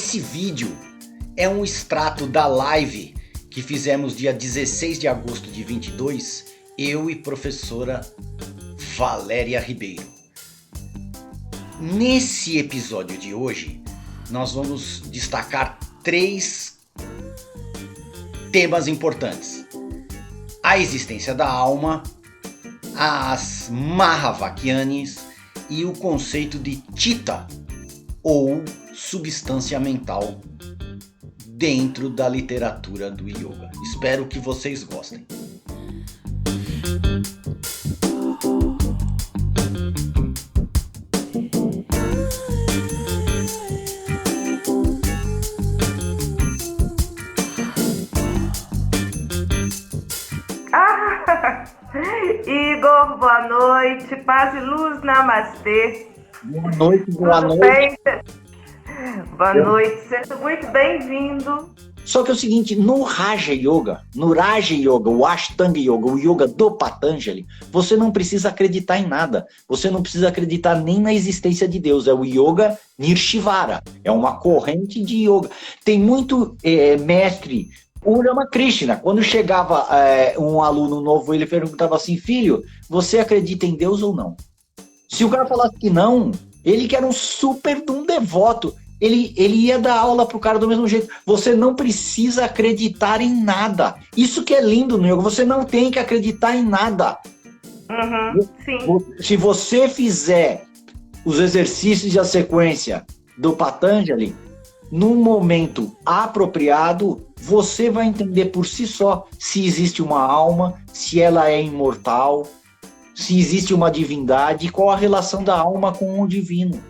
Esse vídeo é um extrato da live que fizemos dia 16 de agosto de 22, eu e professora Valéria Ribeiro. Nesse episódio de hoje, nós vamos destacar 3 temas importantes: a existência da alma, as Mahavakyanis e o conceito de Chitta, ou substância mental, dentro da literatura do yoga. Espero que vocês gostem. Igor, boa noite, paz e luz, namastê. Boa noite, boa Tudo noite. bem? Boa noite, seja muito bem-vindo. Só que é o seguinte, no Raja Yoga, o Ashtanga Yoga, o Yoga do Patanjali, você não precisa acreditar em nada. Você não precisa acreditar nem na existência de Deus. É o Yoga Nirshivara. É uma corrente de yoga. Tem muito mestre. O Ramakrishna, quando chegava um aluno novo, ele perguntava assim: filho, você acredita em Deus ou não? Se o cara falasse que não, ele que era um super de um devoto, ele ia dar aula pro cara do mesmo jeito. Você não precisa acreditar em nada. Isso que é lindo no yoga, você não tem que acreditar em nada. Sim. Se você fizer os exercícios e a sequência do Patanjali, no momento apropriado, você vai entender por si só se existe uma alma, se ela é imortal, se existe uma divindade, qual a relação da alma com o divino.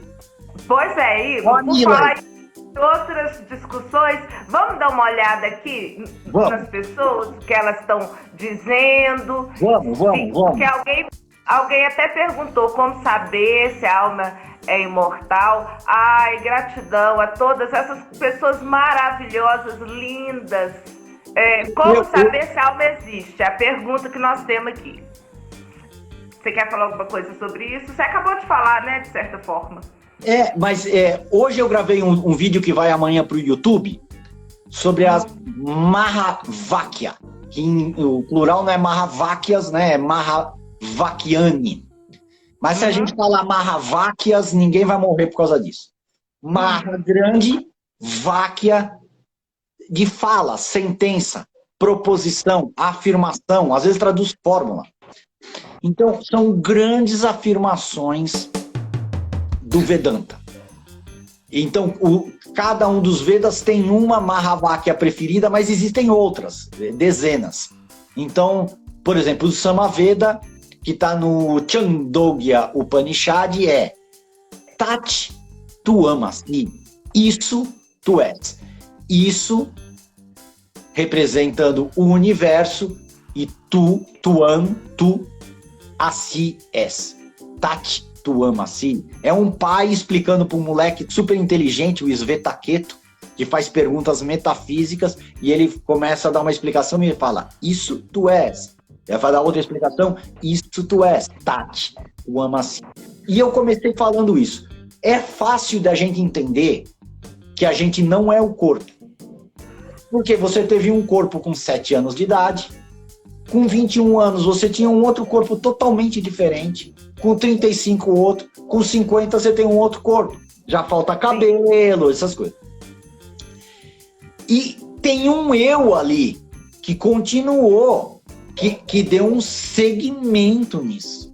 Pois é, Igor, por falar em outras discussões, vamos dar uma olhada aqui nas pessoas, o que elas estão dizendo. Vamos. Porque alguém até perguntou como saber se a alma é imortal. Ai, gratidão a todas essas pessoas maravilhosas, lindas. Como saber se a alma existe? É a pergunta que nós temos aqui. Você quer falar alguma coisa sobre isso? Você acabou de falar, né, de certa forma. Mas hoje eu gravei um vídeo que vai amanhã para o YouTube sobre as Mahavakya, que o plural não é Mahavakyas, né, é Mahavakyani. Mas se a gente falar Mahavakyas, ninguém vai morrer por causa disso. Maha grande, Vakya de fala, sentença, proposição, afirmação, às vezes traduz fórmula. Então, são grandes afirmações do Vedanta. Então, cada um dos Vedas tem uma Mahavakya preferida, mas existem outras, dezenas. Então, por exemplo, o Samaveda, que está no Chandogya Upanishad, é Tat tu amasi, isso tu és. Isso representando o universo, e tuam, tu assim és. Tat tu amasi. É um pai explicando para um moleque super inteligente, o Svetaketu, que faz perguntas metafísicas, e ele começa a dar uma explicação e ele fala: isso tu és. Ele vai dar outra explicação: isso tu és. Tat tu amasi. E eu comecei falando isso. É fácil da gente entender que a gente não é o corpo. Porque você teve um corpo com 7 anos de idade, com 21 anos você tinha um outro corpo totalmente diferente, com 35 outro, com 50 você tem um outro corpo. Já falta cabelo, essas coisas. E tem um eu ali que continuou, que deu um segmento nisso.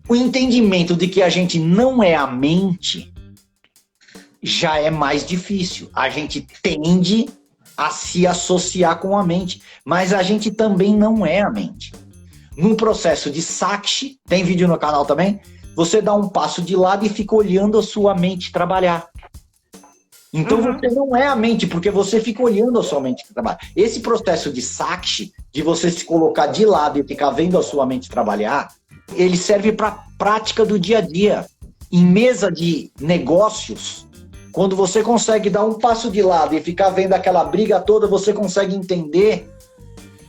O entendimento de que a gente não é a mente já é mais difícil. A gente tende a se associar com a mente, mas a gente também não é a mente. Num processo de Sakshi, tem vídeo no canal também, você dá um passo de lado e fica olhando a sua mente trabalhar. Então você não é a mente, porque você fica olhando a sua mente trabalhar. Esse processo de Sakshi, de você se colocar de lado e ficar vendo a sua mente trabalhar, ele serve para prática do dia a dia. Em mesa de negócios, quando você consegue dar um passo de lado e ficar vendo aquela briga toda, você consegue entender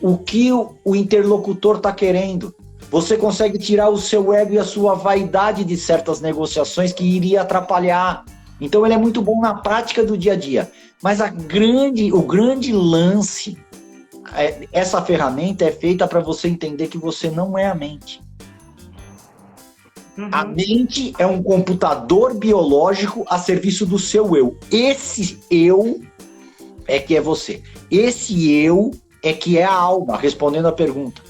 o que o interlocutor está querendo. Você consegue tirar o seu ego e a sua vaidade de certas negociações que iria atrapalhar. Então ele é muito bom na prática do dia a dia. Mas o grande lance, essa ferramenta é feita para você entender que você não é a mente. A mente é um computador biológico a serviço do seu eu. Esse eu é que é você. Esse eu é que é a alma, respondendo a pergunta.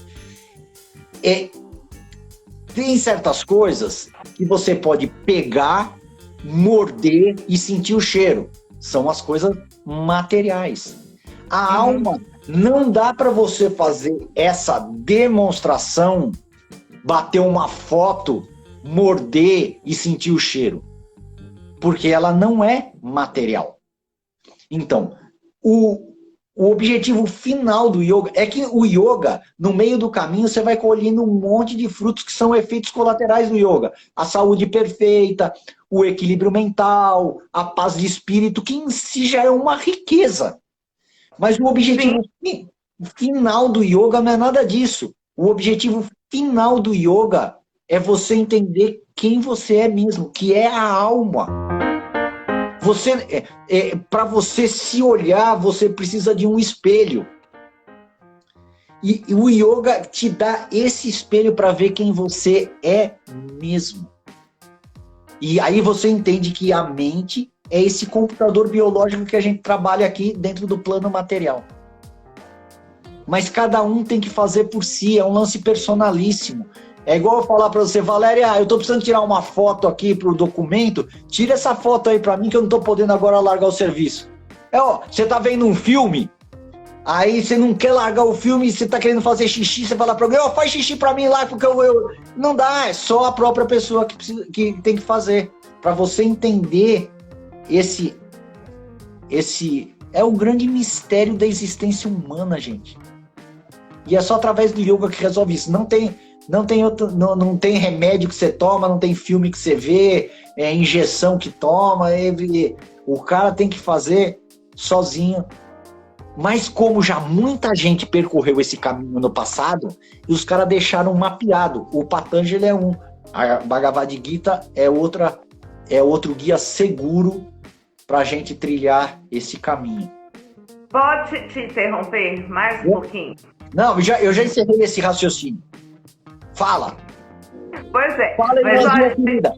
Tem certas coisas que você pode pegar, morder e sentir o cheiro. São as coisas materiais. A alma, não dá para você fazer essa demonstração, bater uma foto, morder e sentir o cheiro. Porque ela não é material. Então, o objetivo final do yoga é que o yoga, no meio do caminho, você vai colhendo um monte de frutos que são efeitos colaterais do yoga. A saúde perfeita, o equilíbrio mental, a paz de espírito, que em si já é uma riqueza. Mas o objetivo final do yoga não é nada disso. O objetivo final do yoga é você entender quem você é mesmo, que é a alma. Para você se olhar, você precisa de um espelho. E o yoga te dá esse espelho para ver quem você é mesmo. E aí você entende que a mente é esse computador biológico que a gente trabalha aqui dentro do plano material. Mas cada um tem que fazer por si, é um lance personalíssimo. É igual eu falar para você, Valéria, eu tô precisando tirar uma foto aqui pro documento, tira essa foto aí para mim que eu não tô podendo agora largar o serviço. Você tá vendo um filme, aí você não quer largar o filme, você tá querendo fazer xixi, você fala para alguém, faz xixi para mim lá, porque eu... Não dá, é só a própria pessoa que tem que fazer. Para você entender esse é o grande mistério da existência humana, gente. E é só através do yoga que resolve isso. Não tem remédio que você toma, não tem filme que você vê, injeção que toma. O cara tem que fazer sozinho. Mas como já muita gente percorreu esse caminho no passado, e os caras deixaram mapeado. O Patanjali é um, a Bhagavad Gita é outro guia seguro para a gente trilhar esse caminho. Pode te interromper mais um pouquinho? Não, eu já encerrei esse raciocínio. Fala. Pois é. Fala, mas olha, querida.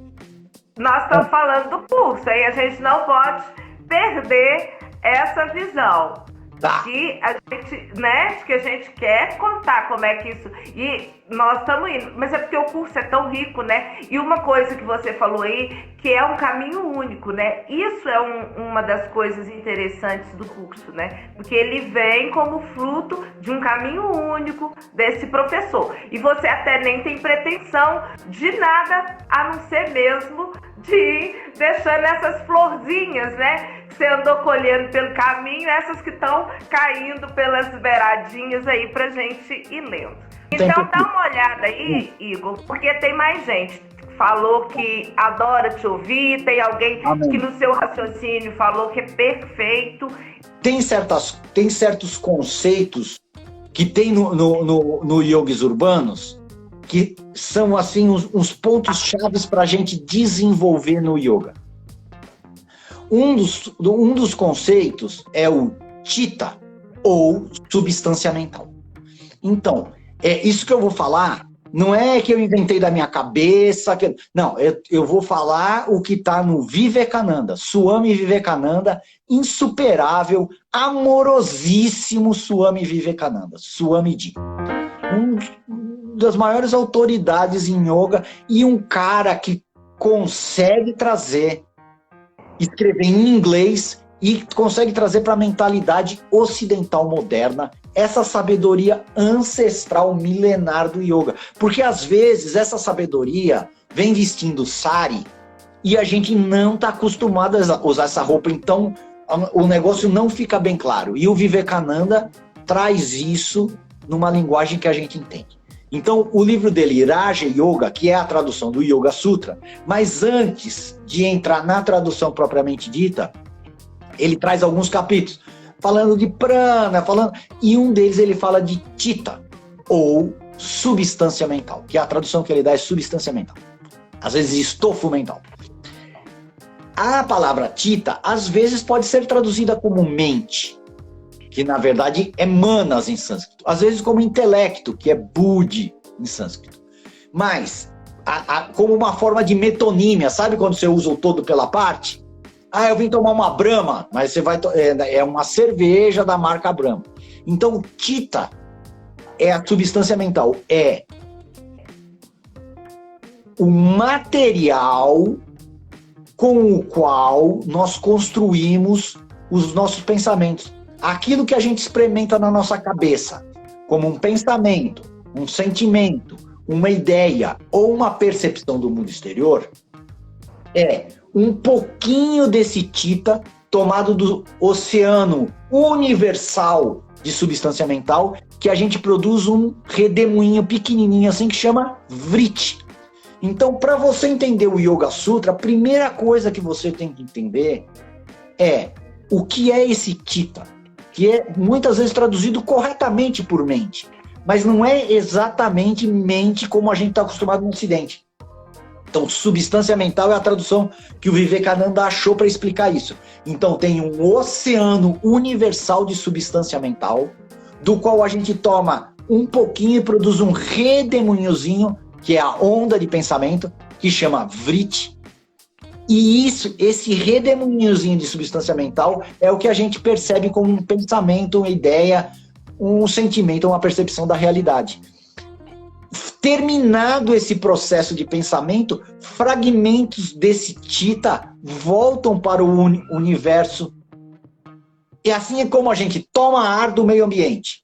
Nós estamos falando do curso, aí a gente não pode perder essa visão. Tá. Que a gente, né, que a gente quer contar como é que isso... E nós estamos indo, mas é porque o curso é tão rico, né? E uma coisa que você falou aí, que é um caminho único, né? Isso é uma das coisas interessantes do curso, né? Porque ele vem como fruto de um caminho único desse professor. E você até nem tem pretensão de nada, a não ser mesmo de ir deixando essas florzinhas, né? Que você andou colhendo pelo caminho, essas que estão caindo pelas beiradinhas aí pra gente ir lendo. Então dá uma olhada aí, Igor, porque tem mais gente que falou que adora te ouvir, tem alguém que no seu raciocínio falou que é perfeito. Tem certos conceitos que tem no yogis urbanos que são assim uns pontos chaves para a gente desenvolver no yoga. Um dos conceitos é o chitta, ou substância mental. Então, isso que eu vou falar não é que eu inventei da minha cabeça, não, eu vou falar o que está no Vivekananda, Swami Vivekananda, insuperável, amorosíssimo Swami Vivekananda, Swamiji. Das maiores autoridades em yoga e um cara que consegue escrever em inglês e consegue trazer para a mentalidade ocidental moderna essa sabedoria ancestral milenar do yoga. Porque às vezes essa sabedoria vem vestindo sari e a gente não está acostumado a usar essa roupa, então o negócio não fica bem claro. E o Vivekananda traz isso numa linguagem que a gente entende. Então, o livro dele, Raja Yoga, que é a tradução do Yoga Sutra, mas antes de entrar na tradução propriamente dita, ele traz alguns capítulos, falando de prana, e um deles ele fala de chitta, ou substância mental, que a tradução que ele dá é substância mental. Às vezes, estofo mental. A palavra Chitta, às vezes, pode ser traduzida como mente, que na verdade é manas em sânscrito. Às vezes como intelecto, que é buddhi em sânscrito. Mas, como uma forma de metonímia, sabe quando você usa o todo pela parte? Ah, eu vim tomar uma Brahma, mas você vai é uma cerveja da marca Brahma. Então, Chitta é a substância mental, é o material com o qual nós construímos os nossos pensamentos. Aquilo que a gente experimenta na nossa cabeça, como um pensamento, um sentimento, uma ideia ou uma percepção do mundo exterior, é um pouquinho desse Chitta tomado do oceano universal de substância mental, que a gente produz um redemoinho pequenininho assim que chama Vritti. Então, para você entender o Yoga Sutra, a primeira coisa que você tem que entender é o que é esse Chitta, que é muitas vezes traduzido corretamente por mente, mas não é exatamente mente como a gente está acostumado no Ocidente. Então, substância mental é a tradução que o Vivekananda achou para explicar isso. Então, tem um oceano universal de substância mental, do qual a gente toma um pouquinho e produz um redemoinhozinho, que é a onda de pensamento, que chama Vritti. E esse redemoinhozinho de substância mental é o que a gente percebe como um pensamento, uma ideia, um sentimento, uma percepção da realidade. Terminado esse processo de pensamento, fragmentos desse Chitta voltam para o universo. E assim é como a gente toma ar do meio ambiente,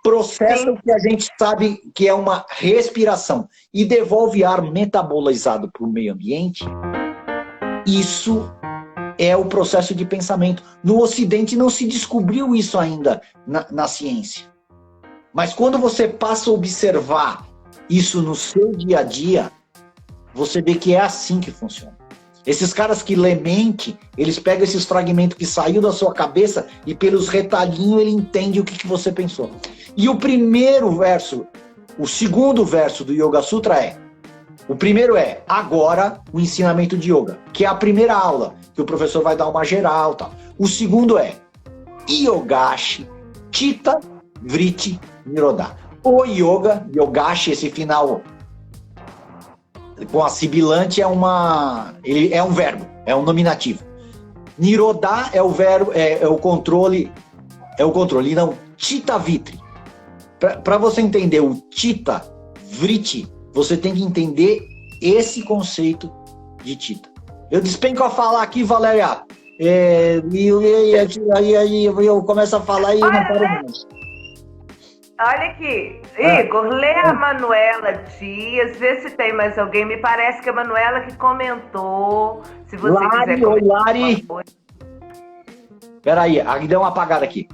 processa o que a gente sabe que é uma respiração e devolve ar metabolizado para o meio ambiente. Isso é o processo de pensamento. No Ocidente não se descobriu isso ainda na ciência. Mas quando você passa a observar isso no seu dia a dia, você vê que é assim que funciona. Esses caras que lê mente, eles pegam esses fragmentos que saiu da sua cabeça e pelos retalhinhos ele entende o que você pensou. E o segundo verso do Yoga Sutra o primeiro é agora o ensinamento de yoga, que é a primeira aula, que o professor vai dar uma geral, tal. O segundo é Yogashi, Chitta, Vritti, Nirodha. O yoga, Yogashi, esse final com a sibilante ele é um verbo, é um nominativo. Nirodha é o verbo, é o controle, não, Chitta Vritti. Para você entender o Chitta Vritti, você tem que entender esse conceito de Chitta. Eu despenco a falar aqui, Valéria. Aí eu começo a falar e não paro mais. Olha aqui, Igor, lê a Manuela Dias, vê se tem mais alguém. Me parece que a Manuela que comentou. Se você quiser comentar. Oi, Lari. Peraí, deu uma apagada aqui.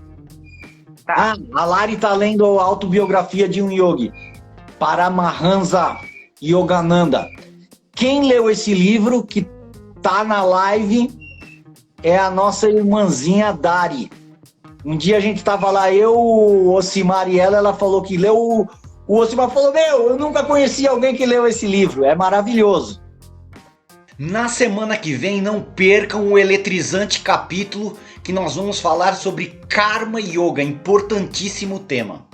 Tá. A Lari tá lendo a autobiografia de um yogi, Paramahansa Yogananda. Quem leu esse livro que tá na live é a nossa irmãzinha Dari. Um dia a gente tava lá, o Osimar e ela falou que leu. O Osimar falou: eu nunca conheci alguém que leu esse livro, é maravilhoso. Na semana que vem, não percam o eletrizante capítulo que nós vamos falar sobre Karma Yoga, importantíssimo tema.